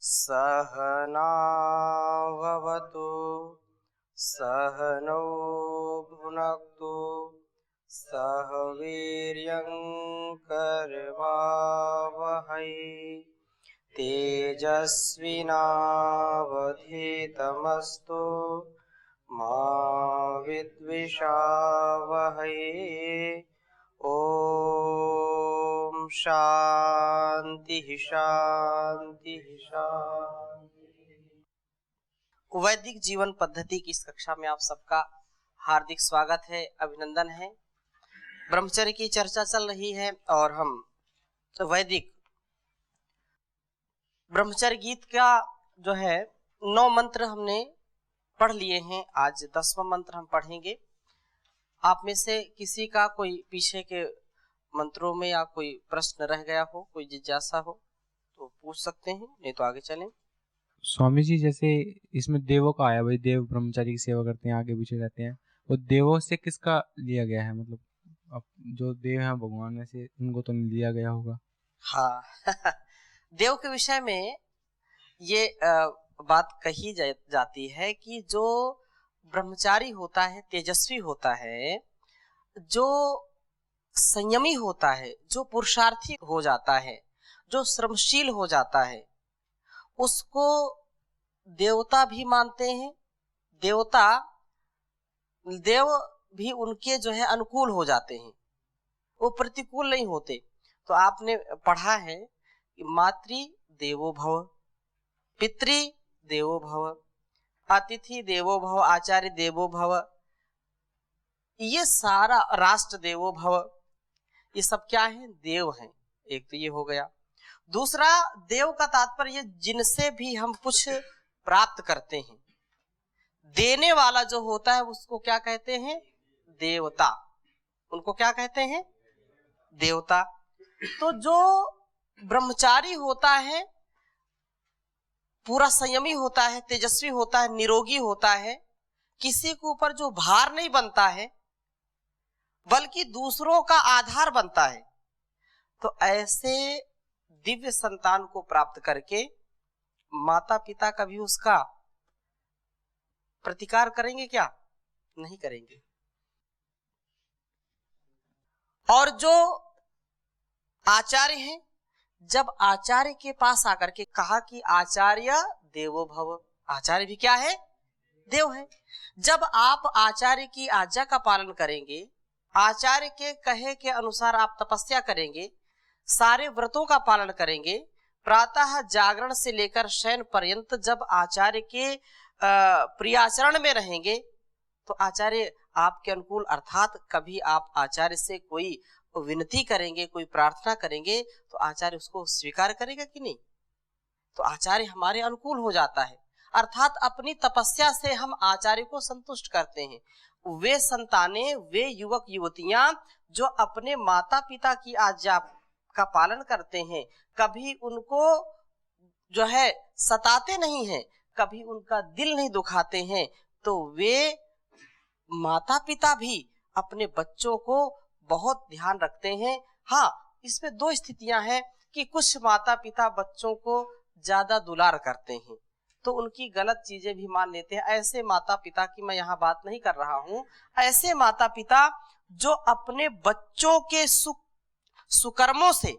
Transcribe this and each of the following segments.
सहनाववतु सहनौ भुनक्तु सह वीर्यं करवावहै तेजस्विनावधीतमस्तु मा विद्विषावहै। ओम शांति शांति शांति। वैदिक जीवन पद्धति की इस कक्षा में आप सबका हार्दिक स्वागत है, अभिनंदन है। ब्रह्मचर्य की चर्चा चल रही है और हम वैदिक ब्रह्मचर्य गीत का जो है 9 मंत्र हमने पढ़ लिए हैं। आज 10वां मंत्र हम पढ़ेंगे। आप में से किसी का कोई पीछे के मंत्रों में या कोई प्रश्न रह गया हो, कोई जिज्ञासा हो तो पूछ सकते हैं, नहीं तो आगे चलें। स्वामी जी, जैसे इसमें देवों का आया, भाई देव ब्रह्मचारी की सेवा करते हैं, आगे पीछे रहते हैं, वो देवों से किसका लिया गया है? मतलब अब जो देव हैं भगवान में से उनको तो नहीं लिया गया होगा। हाँ देव के विषय में ये बात कही जाती है कि जो ब्रह्मचारी होता है, तेजस्वी होता है, जो संयमी होता है, जो पुरुषार्थी हो जाता है, जो श्रमशील हो जाता है, उसको देवता भी मानते हैं। देव भी उनके जो है अनुकूल हो जाते हैं, वो प्रतिकूल नहीं होते। तो आपने पढ़ा है कि मातृ देवो भव, पितृ देवो भव, अतिथि देवो भव, आचार्य देवो भव, ये सारा राष्ट्र देवो भव, ये सब क्या है? देव हैं। एक तो ये हो गया। दूसरा, देव का तात्पर्य जिनसे भी हम कुछ प्राप्त करते हैं। देने वाला जो होता है उसको क्या कहते हैं? देवता। उनको क्या कहते हैं? देवता। तो जो ब्रह्मचारी होता है, पूरा संयमी होता है, तेजस्वी होता है, निरोगी होता है, किसी के ऊपर जो भार नहीं बनता है बल्कि दूसरों का आधार बनता है, तो ऐसे दिव्य संतान को प्राप्त करके माता पिता कभी उसका प्रतिकार करेंगे क्या? नहीं करेंगे। और जो आचार्य हैं, जब आचार्य के पास आकर के कहा कि आचार्य देवो भव, आचार्य भी क्या है? देव है। जब आप आचार्य की आज्ञा का पालन करेंगे, आचार्य के कहे के अनुसार आप तपस्या करेंगे, सारे व्रतों का पालन करेंगे, प्रातः जागरण से लेकर शयन पर्यंत जब आचार्य के प्रियाचरण में रहेंगे, तो आचार्य आपके अनुकूल, अर्थात कभी आप आचार्य से कोई विनती करेंगे, कोई प्रार्थना करेंगे, तो आचार्य उसको स्वीकार करेगा कि नहीं? तो आचार्य हमारे अनुकूल हो जाता है। अर्थात अपनी तपस्या से हम आचार्य को संतुष्ट करते हैं। वे संतानें, वे युवक युवतियां जो अपने माता पिता की आज्ञा का पालन करते हैं, कभी उनको जो है सताते नहीं हैं, कभी उनका दिल नहीं दुखाते हैं, तो वे माता पिता भी अपने बच्चों को बहुत ध्यान रखते हैं। हाँ, इसमें 2 स्थितियां हैं कि कुछ माता पिता बच्चों को ज्यादा दुलार करते हैं तो उनकी गलत चीजें भी मान लेते हैं। ऐसे माता पिता की मैं यहाँ बात नहीं कर रहा हूँ। ऐसे माता पिता जो अपने बच्चों के सुकर्मों से,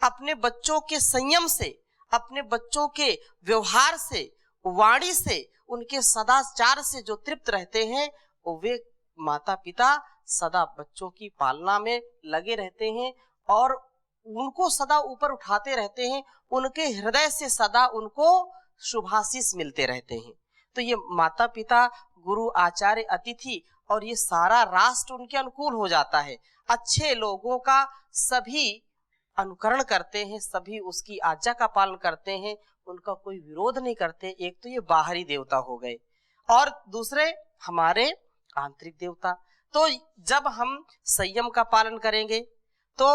अपने बच्चों के संयम से, अपने बच्चों के व्यवहार से, वाणी से, उनके सदाचार से जो तृप्त रहते हैं, वे माता पिता सदा बच्चों की पालना में लगे रहते हैं और उनको सदा ऊपर उठाते रहते हैं। उनके हृदय से सदा उनको शुभाशीष मिलते रहते हैं। तो ये माता पिता, गुरु, आचार्य, अतिथि और ये सारा राष्ट्र उनके अनुकूल हो जाता है। अच्छे लोगों का सभी अनुकरण करते हैं, सभी उसकी आज्ञा का पालन करते हैं, उनका कोई विरोध नहीं करते। एक तो ये बाहरी देवता हो गए और दूसरे हमारे आंतरिक देवता। तो जब हम संयम का पालन करेंगे तो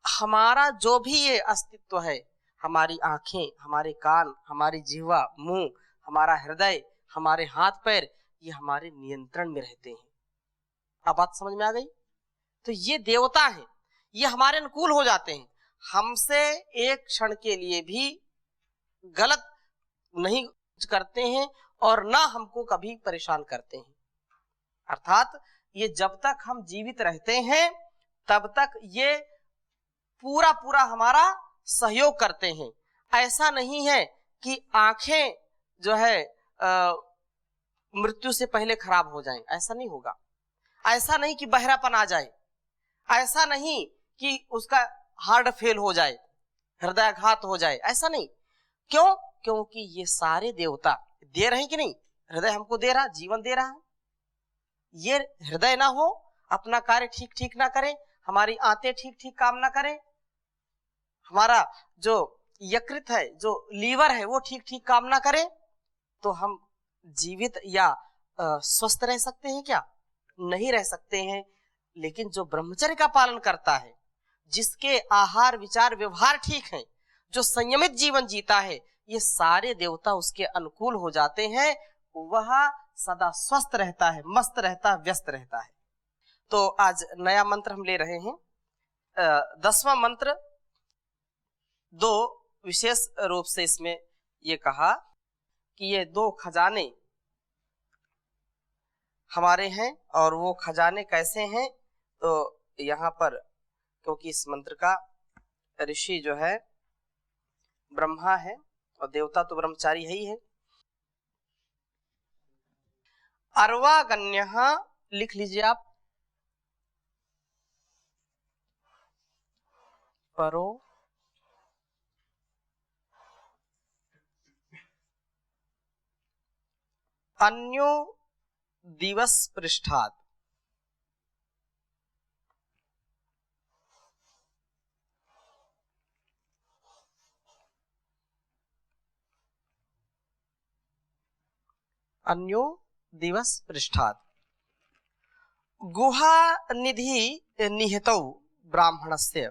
हमारा जो भी ये अस्तित्व है, हमारी आंखें, हमारे कान, हमारी जिह्वा, मुंह, हमारा हृदय, हमारे हाथ पैर, ये हमारे नियंत्रण में रहते हैं। अब बात समझ में आ गई? तो ये देवता हैं, ये हमारे अनुकूल हो जाते हैं। हमसे एक क्षण के लिए भी गलत नहीं करते हैं और ना हमको कभी परेशान करते हैं। अर्थात ये जब तक हम जीवित रहते हैं तब तक ये पूरा पूरा हमारा सहयोग करते हैं। ऐसा नहीं है कि आंखें जो है मृत्यु से पहले खराब हो जाएं, ऐसा नहीं होगा। ऐसा नहीं कि बहरापन आ जाए, ऐसा नहीं कि उसका हार्ट फेल हो जाए, हृदयाघात हो जाए, ऐसा नहीं। क्यों? क्योंकि ये सारे देवता दे रहे हैं कि नहीं, हृदय हमको दे रहा, जीवन दे रहा है। ये हृदय ना हो, अपना कार्य ठीक ठीक ना करे, हमारी आंतें ठीक ठीक काम ना करें, हमारा जो यकृत है, जो लीवर है, वो ठीक ठीक काम ना करे, तो हम जीवित या स्वस्थ रह सकते हैं क्या? नहीं रह सकते हैं। लेकिन जो ब्रह्मचर्य का पालन करता है, जिसके आहार विचार व्यवहार ठीक है, जो संयमित जीवन जीता है, ये सारे देवता उसके अनुकूल हो जाते हैं। वह सदा स्वस्थ रहता है, मस्त रहता है, व्यस्त रहता है। तो आज नया मंत्र हम ले रहे हैं। 10वां मंत्र दो विशेष रूप से इसमें ये कहा कि ये दो खजाने हमारे हैं, और वो खजाने कैसे हैं? तो यहाँ पर क्योंकि इस मंत्र का ऋषि जो है ब्रह्मा है और देवता तो ब्रह्मचारी है ही है। अर्वागण्यः लिख लीजिए आप, परो अन्यो दिवस पृष्ठात्, अन्यो दिवस पृष्ठात् गुहा निधि निहितौ ब्राह्मणस्य,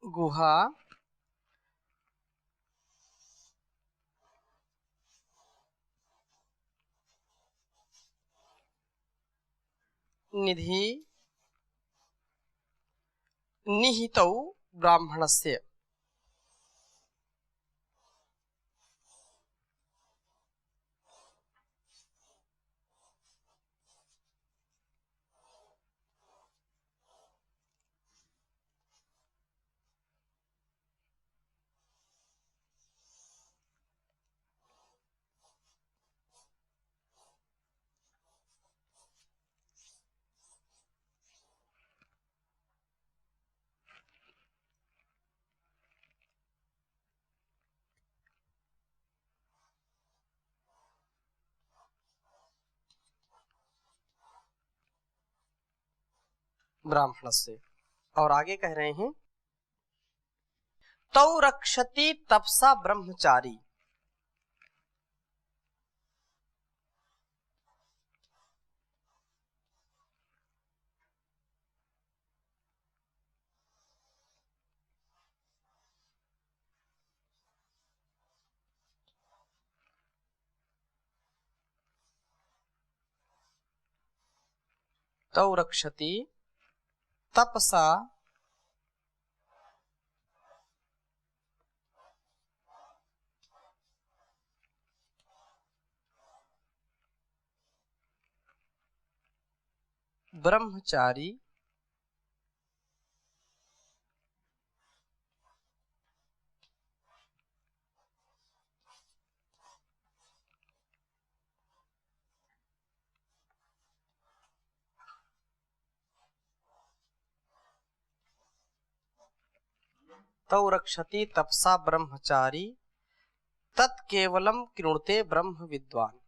गुहा निधि निहितौ ब्राह्मणस्य। ब्राह्मणस्य। और आगे कह रहे हैं तौ रक्षति तपसा ब्रह्मचारी, तौ रक्षति तपसा ब्रह्मचारी तौ रक्षति तपसा ब्रह्मचारी तत्केवलम कृणुते ब्रह्म विद्वान।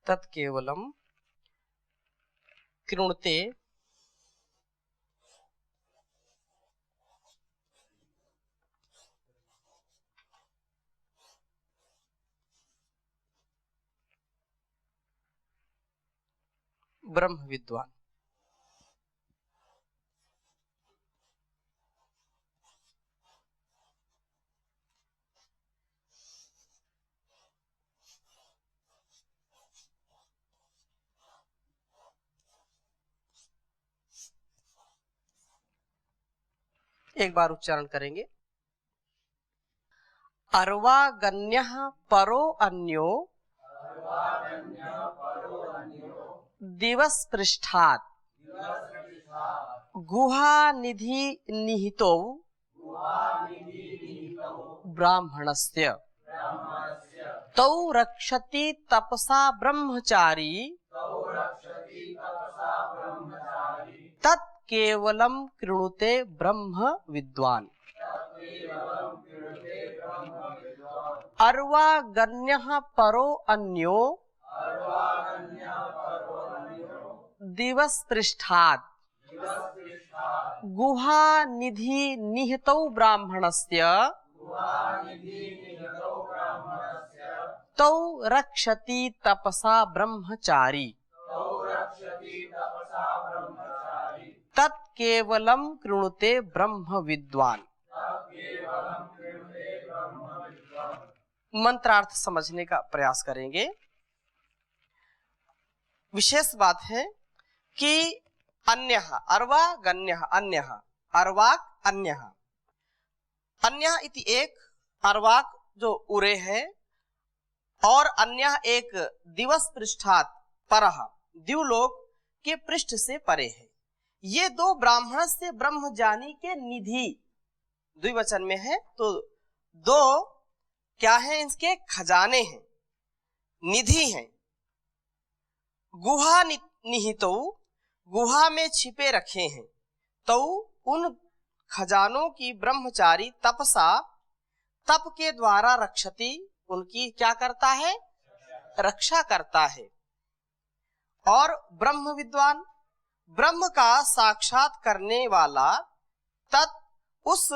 तत्केवलम कृणुते ब्रह्म विद्वान। एक बार उच्चारण करेंगे। अर्वागन्यः परो अन्यो दिवस पृष्ठात् गुहानिधि निहितो ब्राह्मणस्य तौ रक्षति तपसा ब्रह्मचारी तत् केवलं कृणुते ब्रह्म विद्वान्। अर्वागन्यः परो अन्यो दिवस पृष्ठात् गुहानिधि निहितौ ब्राह्मणस्य तौ रक्षति तपसा ब्रह्मचारी तत् केवलं कृणुते ब्रह्म विद्वान। मंत्रार्थ समझने का प्रयास करेंगे। विशेष बात है कि अन्यः अर्वागन्यः अन्यः अर्वाक अन्यः अन्यः इति एक अर्वाक जो उरे है और अन्यः एक दिवस पृष्ठात् परः द्युलोक के पृष्ठ से परे है। ये दो ब्राह्मण से ब्रह्मजानी के निधि द्विवचन में है, तो दो क्या है, इसके खजाने हैं, निधि हैं। गुहा निहितो गुहा में छिपे रखे हैं, तो उन खजानों की ब्रह्मचारी तपसा तप के द्वारा रक्षति उनकी क्या करता है, रक्षा करता है। और ब्रह्म विद्वान ब्रह्म का साक्षात करने वाला तत् उस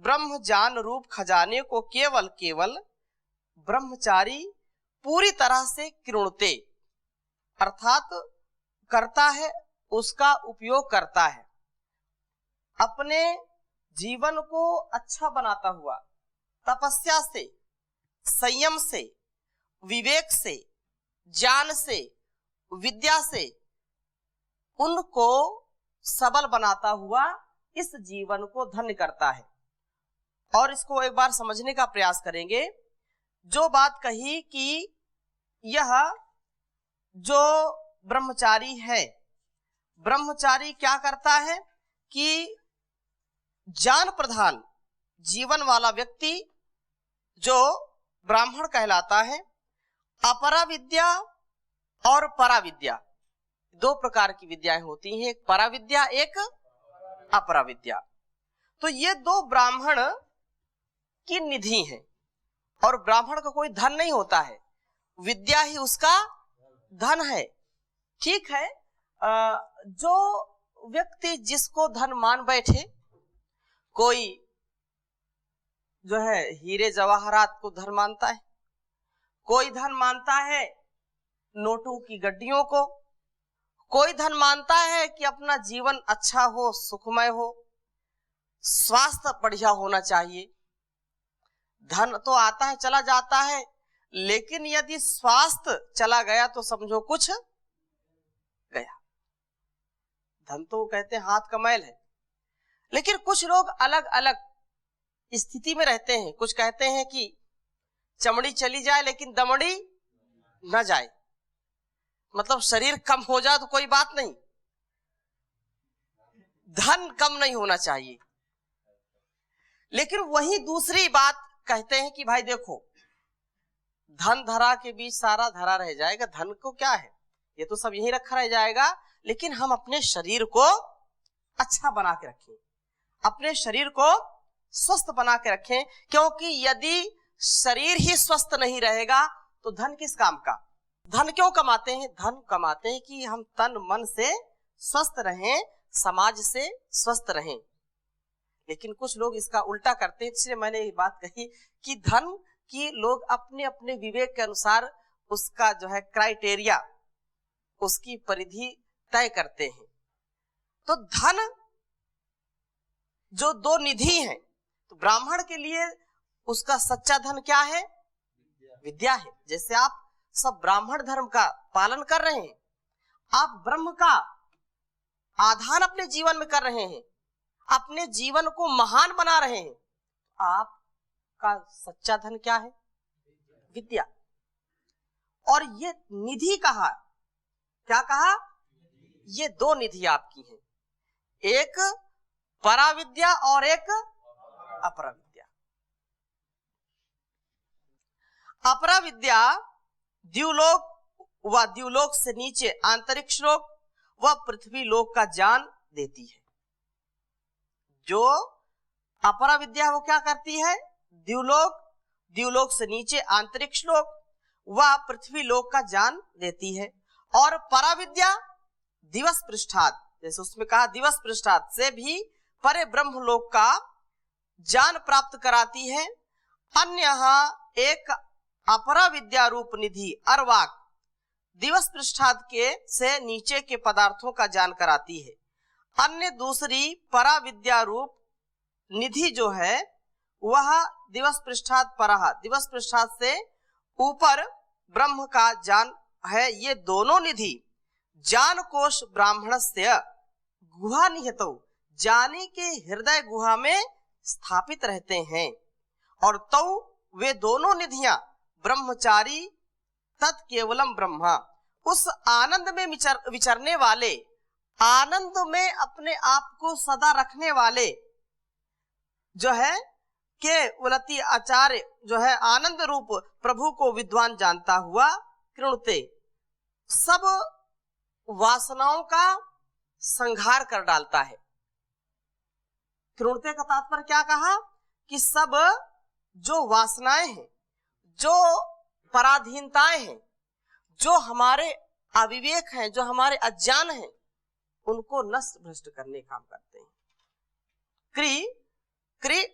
ब्रह्म ज्ञान रूप खजाने को केवल केवल ब्रह्मचारी पूरी तरह से कृणुते अर्थात करता है, उसका उपयोग करता है। अपने जीवन को अच्छा बनाता हुआ तपस्या से, संयम से, विवेक से, ज्ञान से, विद्या से उनको सबल बनाता हुआ इस जीवन को धन्य करता है। और इसको एक बार समझने का प्रयास करेंगे। जो बात कही कि यह जो ब्रह्मचारी है, ब्रह्मचारी क्या करता है कि ज्ञान प्रधान जीवन वाला व्यक्ति जो ब्राह्मण कहलाता है, अपरा विद्या और परा विद्या दो प्रकार की विद्याएं होती हैं, एक परा विद्या एक अपरा विद्या। तो ये दो ब्राह्मण की निधि हैं। और ब्राह्मण का कोई धन नहीं होता है, विद्या ही उसका धन है। ठीक है, जो व्यक्ति जिसको धन मान बैठे, कोई जो है हीरे जवाहरात को धन मानता है, कोई धन मानता है नोटों की गड्डियों को, कोई धन मानता है कि अपना जीवन अच्छा हो, सुखमय हो, स्वास्थ्य बढ़िया होना चाहिए। धन तो आता है चला जाता है, लेकिन यदि स्वास्थ्य चला गया तो समझो कुछ गया। धन तो कहते हैं हाथ का मैल है, लेकिन कुछ लोग अलग अलग स्थिति में रहते हैं। कुछ कहते हैं कि चमड़ी चली जाए लेकिन दमड़ी न जाए, मतलब शरीर कम हो जाए तो कोई बात नहीं, धन कम नहीं होना चाहिए। लेकिन वही दूसरी बात कहते हैं कि भाई देखो, धन धरा के बीच सारा धरा रह जाएगा, धन को क्या है, ये तो सब यहीं रखा रह जाएगा, लेकिन हम अपने शरीर को अच्छा बना के रखें, अपने शरीर को स्वस्थ बना के रखें। क्योंकि यदि शरीर ही स्वस्थ नहीं रहेगा तो धन किस काम का। धन क्यों कमाते हैं? धन कमाते हैं कि हम तन मन से स्वस्थ रहें, समाज से स्वस्थ रहें। लेकिन कुछ लोग इसका उल्टा करते हैं। इसलिए मैंने ये बात कही कि धन की लोग अपने अपने विवेक के अनुसार उसका जो है क्राइटेरिया, उसकी परिधि तय करते हैं। तो धन जो दो निधि हैं, तो ब्राह्मण के लिए उसका सच्चा धन क्या है? विद्या है। जैसे आप सब ब्राह्मण धर्म का पालन कर रहे हैं, आप ब्रह्म का आधान अपने जीवन में कर रहे हैं, अपने जीवन को महान बना रहे हैं, आपका सच्चा धन क्या है? विद्या। और ये निधि कहा, क्या कहा? ये दो निधि आपकी हैं, एक पराविद्या और एक अपराविद्या। अपराविद्या द्युलोक व द्युलोक से नीचे अंतरिक्ष लोक व पृथ्वी लोक का ज्ञान देती है। जो अपराविद्या वो क्या करती है? द्युलोक, द्युलोक से नीचे अंतरिक्ष लोक व पृथ्वी लोक का ज्ञान देती है। और पराविद्या दिवस पृष्ठाद, जैसे उसमें कहा दिवस पृष्ठाद से भी परे ब्रह्म लोक का ज्ञान प्राप्त कराती है। अन्य एक अपरा विद्या रूप निधि अर्वाक दिवस पृष्ठाद के से नीचे के पदार्थों का ज्ञान कराती है। अन्य दूसरी परा विद्या रूप निधि जो है वह दिवस पृष्ठाद परहा, दिवस पृष्ठाद से ऊपर ब्रह्म का ज्ञान है। ये दोनों निधि ज्ञान कोश ब्राह्मणस्य गुहा निहितौ, ज्ञानी के हृदय गुहा में स्थापित रहते हैं। और तो वे दोनों निधियां ब्रह्मचारी तत्केवलम ब्रह्मा, उस आनंद में विचरने वाले, आनंद में अपने आप को सदा रखने वाले जो है केवलती आचार्य जो है आनंद रूप प्रभु को विद्वान जानता हुआ कृणुते, सब वासनाओं का संहार कर डालता है। कृणुते का तात्पर्य क्या कहा? कि सब जो वासनाएं हैं, जो पराधीनताएं हैं, जो हमारे अविवेक हैं, जो हमारे अज्ञान हैं, उनको नष्ट भ्रष्ट करने काम करते हैं। क्री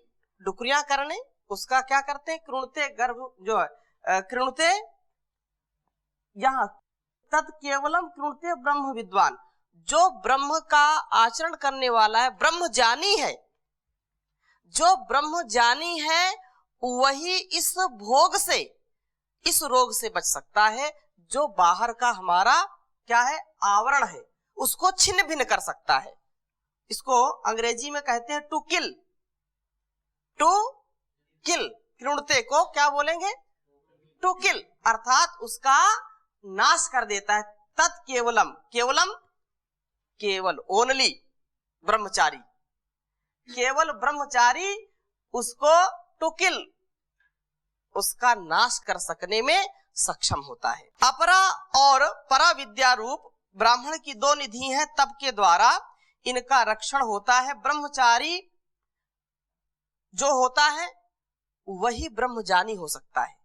डुकरियां करने, उसका क्या करते हैं? कृणुते गर्भ जो है कृणुते, यहाँ तत् केवलम कृणुते ब्रह्म विद्वान, जो ब्रह्म का आचरण करने वाला है, ब्रह्म ज्ञानी है, जो ब्रह्म ज्ञानी है वही इस भोग से, इस रोग से बच सकता है। जो बाहर का हमारा क्या है? आवरण है, उसको छिन्न भिन्न कर सकता है। इसको अंग्रेजी में कहते हैं टू किल, टू किल। कृणुते को क्या बोलेंगे? टू किल, अर्थात उसका नाश कर देता है। तत् केवलम, केवलम केवल, ओनली ब्रह्मचारी, केवल ब्रह्मचारी उसको टू किल, उसका नाश कर सकने में सक्षम होता है। अपरा और परा विद्या रूप ब्राह्मण की दो निधि हैं, तप के द्वारा इनका रक्षण होता है। ब्रह्मचारी जो होता है वही ब्रह्मज्ञानी हो सकता है,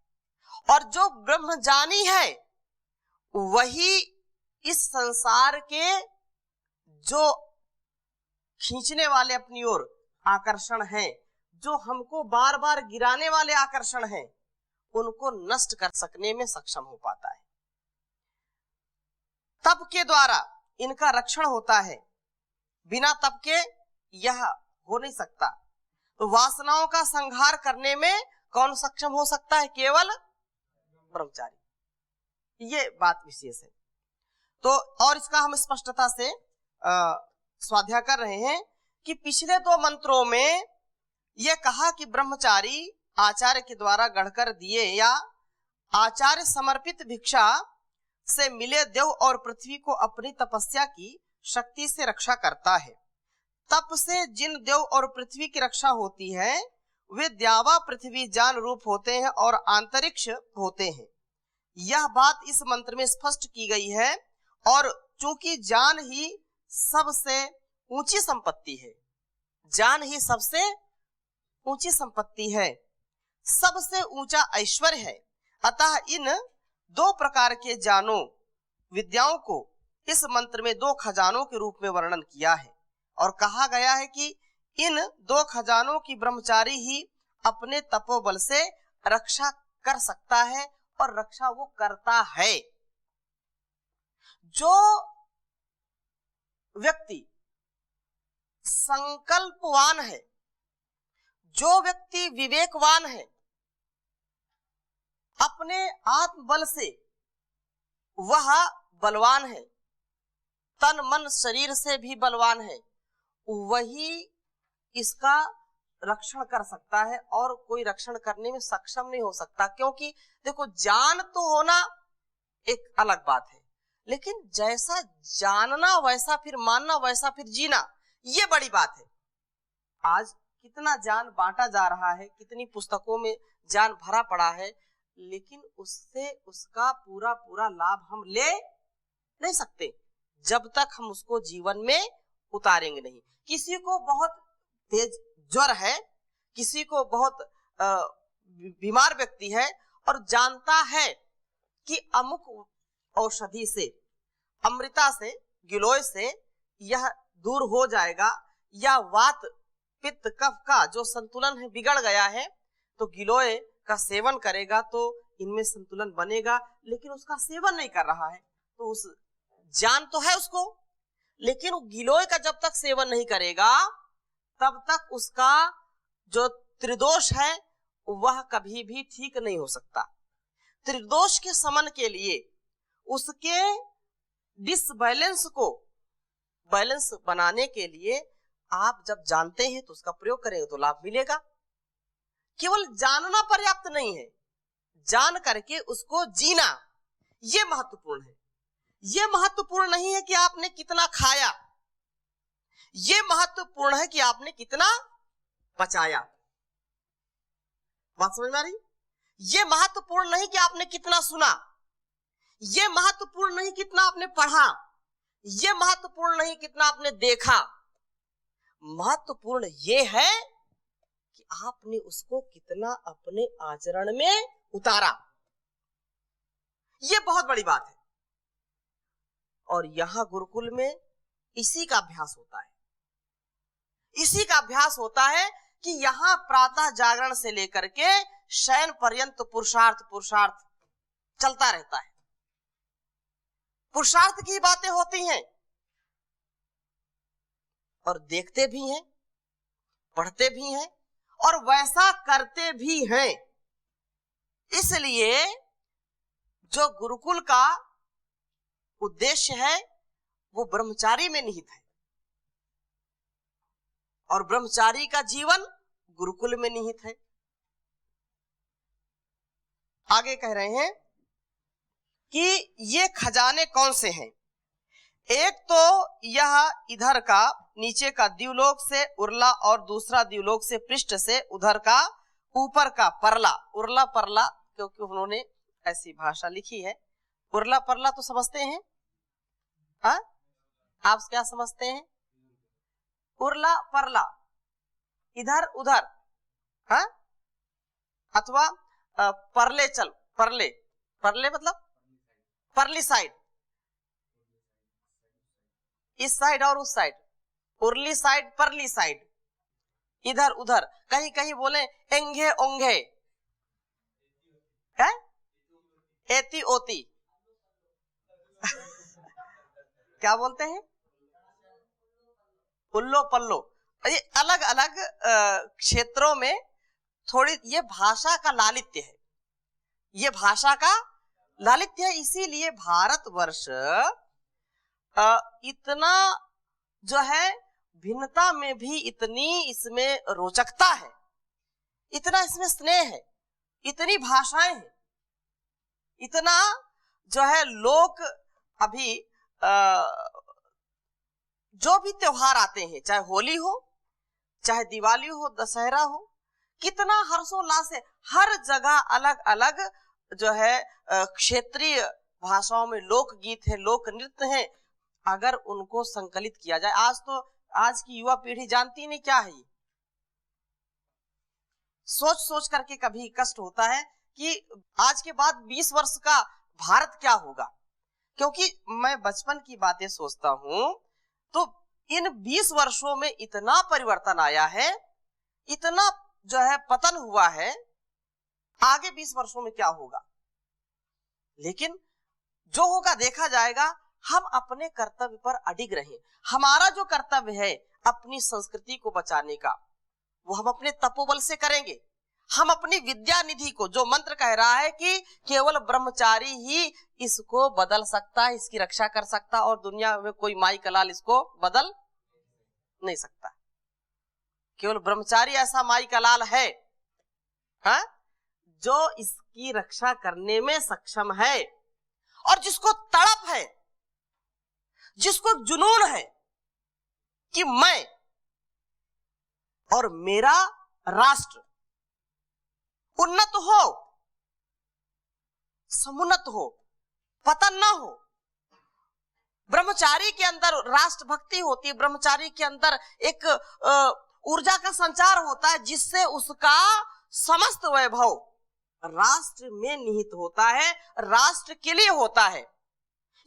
और जो ब्रह्मज्ञानी है वही इस संसार के जो खींचने वाले अपनी ओर आकर्षण हैं, जो हमको बार बार गिराने वाले आकर्षण हैं, उनको नष्ट कर सकने में सक्षम हो पाता है। तप के द्वारा इनका रक्षण होता है, बिना तप के यह हो नहीं सकता। तो वासनाओं का संहार करने में कौन सक्षम हो सकता है? केवल ब्रह्मचारी। ये बात विशेष है। तो और इसका हम स्पष्टता से स्वाध्याय कर रहे हैं कि पिछले दो मंत्रों में यह कहा कि ब्रह्मचारी आचार्य के द्वारा गढ़कर दिए या आचार्य समर्पित भिक्षा से मिले देव और पृथ्वी को अपनी तपस्या की शक्ति से रक्षा करता है। तप से जिन देव और पृथ्वी की रक्षा होती है वे द्यावा पृथ्वी जान रूप होते हैं और अंतरिक्ष होते हैं। यह बात इस मंत्र में स्पष्ट की गई है। और चूंकि जान ही सबसे ऊंची संपत्ति है, जान ही सबसे ऊंची संपत्ति है, सबसे ऊंचा ऐश्वर्य है, अतः इन दो प्रकार के जानों विद्याओं को इस मंत्र में दो खजानों के रूप में वर्णन किया है। और कहा गया है कि इन दो खजानों की ब्रह्मचारी ही अपने तपोबल से रक्षा कर सकता है, और रक्षा वो करता है। जो व्यक्ति संकल्पवान है, जो व्यक्ति विवेकवान है, अपने आत्मबल से वह बलवान है, तन मन शरीर से भी बलवान है, वही इसका रक्षण कर सकता है और कोई रक्षण करने में सक्षम नहीं हो सकता। क्योंकि देखो, जान तो होना एक अलग बात है, लेकिन जैसा जानना वैसा फिर मानना, वैसा फिर जीना, ये बड़ी बात है। आज कितना ज्ञान बांटा जा रहा है, कितनी पुस्तकों में ज्ञान भरा पड़ा है, लेकिन उससे उसका पूरा पूरा लाभ हम ले नहीं सकते जब तक हम उसको जीवन में उतारेंगे नहीं। किसी को बहुत तेज ज्वर है, किसी को बहुत बीमार व्यक्ति है और जानता है कि अमुक औषधि से, अमृता से, गिलोय से यह दूर हो जाएगा, या वात पित्त कफ का जो संतुलन है बिगड़ गया है, तो गिलोय का सेवन करेगा तो इनमें संतुलन बनेगा, लेकिन उसका सेवन नहीं कर रहा है। तो उस जान तो है उसको, लेकिन वो गिलोय का जब तक सेवन नहीं करेगा तब तक उसका जो त्रिदोष है वह कभी भी ठीक नहीं हो सकता। त्रिदोष के समन के लिए उसके डिसबैलेंस को बैलेंस बनाने के लिए आप जब जानते हैं तो उसका प्रयोग करेंगे तो लाभ मिलेगा। केवल जानना पर्याप्त नहीं है, जान करके उसको जीना ये महत्वपूर्ण है। ये महत्वपूर्ण नहीं है कि आपने कितना खाया, ये महत्वपूर्ण है कि आपने कितना बचाया। बात समझ में आ रही? ये महत्वपूर्ण नहीं कि आपने कितना सुना, ये महत्वपूर्ण नहीं कितना आपने पढ़ा, ये महत्वपूर्ण नहीं कितना आपने देखा। महत्वपूर्ण ये है कि आपने उसको कितना अपने आचरण में उतारा। ये बहुत बड़ी बात है। और यहां गुरुकुल में इसी का अभ्यास होता है, इसी का अभ्यास होता है कि यहां प्रातः जागरण से लेकर के शयन पर्यंत पुरुषार्थ चलता रहता है। पुरुषार्थ की बातें होती हैं और देखते भी हैं, पढ़ते भी हैं और वैसा करते भी हैं। इसलिए जो गुरुकुल का उद्देश्य है वो ब्रह्मचारी में निहित है और ब्रह्मचारी का जीवन गुरुकुल में निहित है। आगे कह रहे हैं कि ये खजाने कौन से हैं। एक तो यह इधर का नीचे का द्युलोक से उर्ला और दूसरा द्युलोक से पृष्ठ से उधर का ऊपर का परला। उर्ला परला क्योंकि उन्होंने ऐसी भाषा लिखी है। उर्ला परला तो समझते हैं? हाँ, आप क्या समझते हैं? उर्ला परला, इधर उधर, हाँ, अथवा परले चल, परले, परले मतलब परली साइड, इस साइड और उस साइड, उर्ली साइड, परली साइड, इधर उधर, कहीं कहीं बोले एंगे ओंगे, है एती ओती क्या बोलते हैं? उल्लो पल्लो। ये अलग अलग क्षेत्रों में थोड़ी ये भाषा का लालित्य है, ये भाषा का लालित्य है। इसीलिए भारतवर्ष इतना जो है भिन्नता में भी इतनी इसमें रोचकता है, इतना इसमें स्नेह है, इतनी भाषाएं हैं, इतना जो है लोग अभी जो भी त्योहार आते हैं, चाहे होली हो, चाहे दिवाली हो, दशहरा हो, कितना हर्षोल्लास से हर जगह अलग अलग जो है क्षेत्रीय भाषाओं में लोकगीत है, लोक नृत्य है। अगर उनको संकलित किया जाए, आज तो आज की युवा पीढ़ी जानती नहीं क्या है ये। सोच सोच करके कभी कष्ट होता है कि आज के बाद 20 वर्ष का भारत क्या होगा। क्योंकि मैं बचपन की बातें सोचता हूं तो इन 20 वर्षों में इतना परिवर्तन आया है, इतना जो है पतन हुआ है, आगे 20 वर्षों में क्या होगा। लेकिन जो होगा देखा जाएगा। हम अपने कर्तव्य पर अडिग रहें। हमारा जो कर्तव्य है अपनी संस्कृति को बचाने का, वो हम अपने तपोबल से करेंगे। हम अपनी विद्या निधि को, जो मंत्र कह रहा है कि केवल ब्रह्मचारी ही इसको बदल सकता है, इसकी रक्षा कर सकता, और दुनिया में कोई माई कलाल इसको बदल नहीं सकता। केवल ब्रह्मचारी ऐसा माई कलाल है, हा? जो इसकी रक्षा करने में सक्षम है, और जिसको तड़प है, जिसको जुनून है कि मैं और मेरा राष्ट्र उन्नत हो, समुन्नत हो, पतन न हो। ब्रह्मचारी के अंदर राष्ट्र भक्ति होती है, ब्रह्मचारी के अंदर एक ऊर्जा का संचार होता है, जिससे उसका समस्त वैभव राष्ट्र में निहित होता है, राष्ट्र के लिए होता है।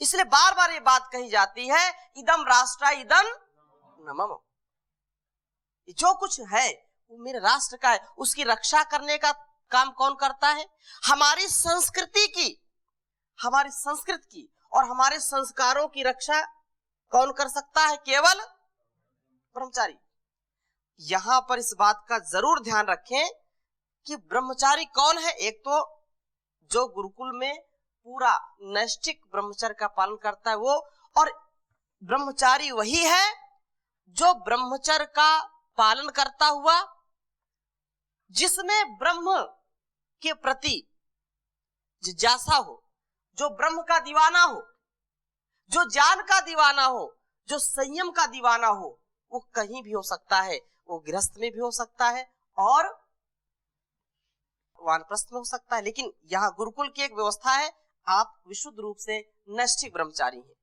इसलिए बार बार ये बात कही जाती है, इदम राष्ट्र इदम नमः। जो कुछ है वो मेरे राष्ट्र का है, उसकी रक्षा करने का काम कौन करता है? हमारी संस्कृति की, हमारी संस्कृति की और हमारे संस्कारों की रक्षा कौन कर सकता है? केवल ब्रह्मचारी। यहां पर इस बात का जरूर ध्यान रखें कि ब्रह्मचारी कौन है। एक तो जो गुरुकुल में पूरा नैष्ठिक ब्रह्मचर्य का पालन करता है वो, और ब्रह्मचारी वही है जो ब्रह्मचर्य का पालन करता हुआ, जिसमें ब्रह्म के प्रति जिज्ञासा हो, जो ब्रह्म का दीवाना हो, जो ज्ञान का दीवाना हो, जो संयम का दीवाना हो। वो कहीं भी हो सकता है, वो गृहस्थ में भी हो सकता है और वानप्रस्थ में हो सकता है। लेकिन यहाँ गुरुकुल की एक व्यवस्था है, आप विशुद्ध रूप से नैष्ठिक ब्रह्मचारी हैं,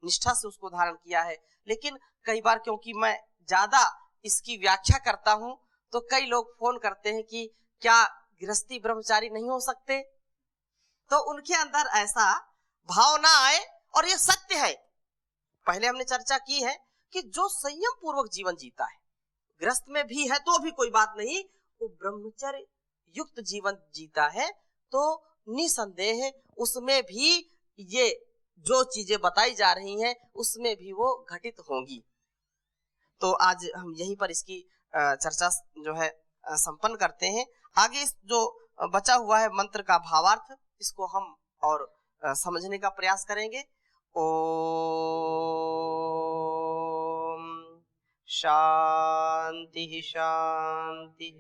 निष्ठा से उसको धारण किया है। लेकिन कई बार क्योंकि मैं ज्यादा इसकी व्याख्या करता हूं, तो कई लोग फोन करते हैं कि क्या गृहस्थी ब्रह्मचारी नहीं हो सकते? तो उनके अंदर ऐसा भाव ना आए, और ये सत्य है। पहले हमने चर्चा की है कि जो संयम पूर्वक जीवन जीता है, गृहस्थ में भी है तो भी कोई बात नहीं, वो ब्रह्मचर्य युक्त जीवन जीता है, तो निसंदेह उसमें भी ये जो चीजें बताई जा रही हैं उसमें भी वो घटित होंगी। तो आज हम यहीं पर इसकी चर्चा जो है संपन्न करते हैं। आगे इस जो बचा हुआ है मंत्र का भावार्थ, इसको हम और समझने का प्रयास करेंगे। ओम शांति शांति।